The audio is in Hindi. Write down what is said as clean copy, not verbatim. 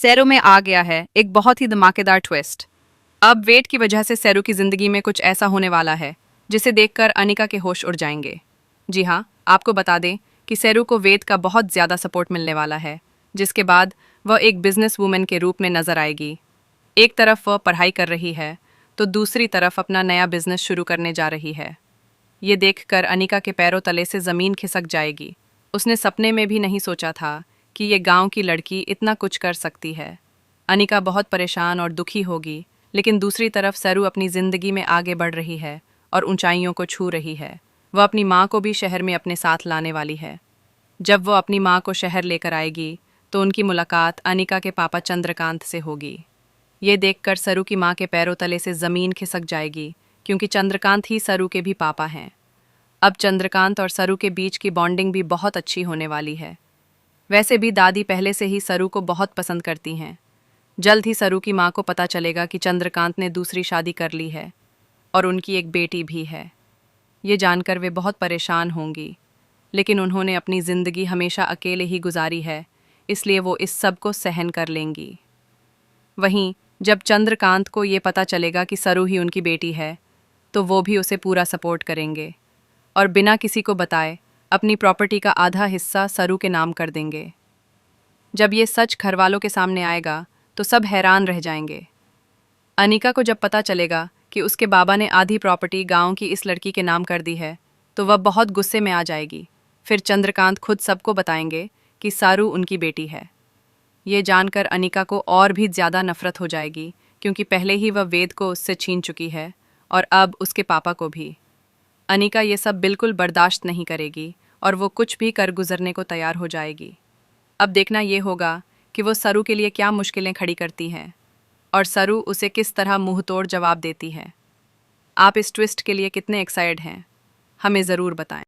सैरू में आ गया है एक बहुत ही धमाकेदार ट्विस्ट। अब वेट की वजह से सैरू की जिंदगी में कुछ ऐसा होने वाला है जिसे देखकर अनिका के होश उड़ जाएंगे। जी हाँ, आपको बता दें कि सैरू को वेद का बहुत ज्यादा सपोर्ट मिलने वाला है, जिसके बाद वह एक बिजनेस वूमेन के रूप में नजर आएगी। एक तरफ वह पढ़ाई कर रही है तो दूसरी तरफ अपना नया बिजनेस शुरू करने जा रही है। ये देखकर अनिका के पैरों तले से जमीन खिसक जाएगी। उसने सपने में भी नहीं सोचा था कि ये गांव की लड़की इतना कुछ कर सकती है। अनिका बहुत परेशान और दुखी होगी, लेकिन दूसरी तरफ सैरू अपनी जिंदगी में आगे बढ़ रही है और ऊंचाइयों को छू रही है। वह अपनी माँ को भी शहर में अपने साथ लाने वाली है। जब वह अपनी माँ को शहर लेकर आएगी तो उनकी मुलाकात अनिका के पापा चंद्रकांत से होगी। ये देखकर सरू की माँ के पैरों तले से जमीन खिसक जाएगी, क्योंकि चंद्रकांत ही सरू के भी पापा हैं। अब चंद्रकांत और सरू के बीच की बॉन्डिंग भी बहुत अच्छी होने वाली है। वैसे भी दादी पहले से ही सरू को बहुत पसंद करती हैं। जल्द ही सरू की माँ को पता चलेगा कि चंद्रकांत ने दूसरी शादी कर ली है और उनकी एक बेटी भी है। ये जानकर वे बहुत परेशान होंगी, लेकिन उन्होंने अपनी ज़िंदगी हमेशा अकेले ही गुजारी है, इसलिए वो इस सब को सहन कर लेंगी। वहीं जब चंद्रकांत को ये पता चलेगा कि सरू ही उनकी बेटी है, तो वो भी उसे पूरा सपोर्ट करेंगे और बिना किसी को बताए अपनी प्रॉपर्टी का आधा हिस्सा सरू के नाम कर देंगे। जब ये सच घरवालों के सामने आएगा तो सब हैरान रह जाएंगे। अनिका को जब पता चलेगा कि उसके बाबा ने आधी प्रॉपर्टी गांव की इस लड़की के नाम कर दी है, तो वह बहुत गुस्से में आ जाएगी। फिर चंद्रकांत खुद सबको बताएंगे कि सारू उनकी बेटी है। ये जानकर अनिका को और भी ज़्यादा नफरत हो जाएगी, क्योंकि पहले ही वह वेद को उससे छीन चुकी है और अब उसके पापा को भी। अनिका ये सब बिल्कुल बर्दाश्त नहीं करेगी और वो कुछ भी कर गुजरने को तैयार हो जाएगी। अब देखना ये होगा कि वो सरू के लिए क्या मुश्किलें खड़ी करती हैं और सरू उसे किस तरह मुंहतोड़ जवाब देती है। आप इस ट्विस्ट के लिए कितने एक्साइटेड हैं, हमें ज़रूर बताएं।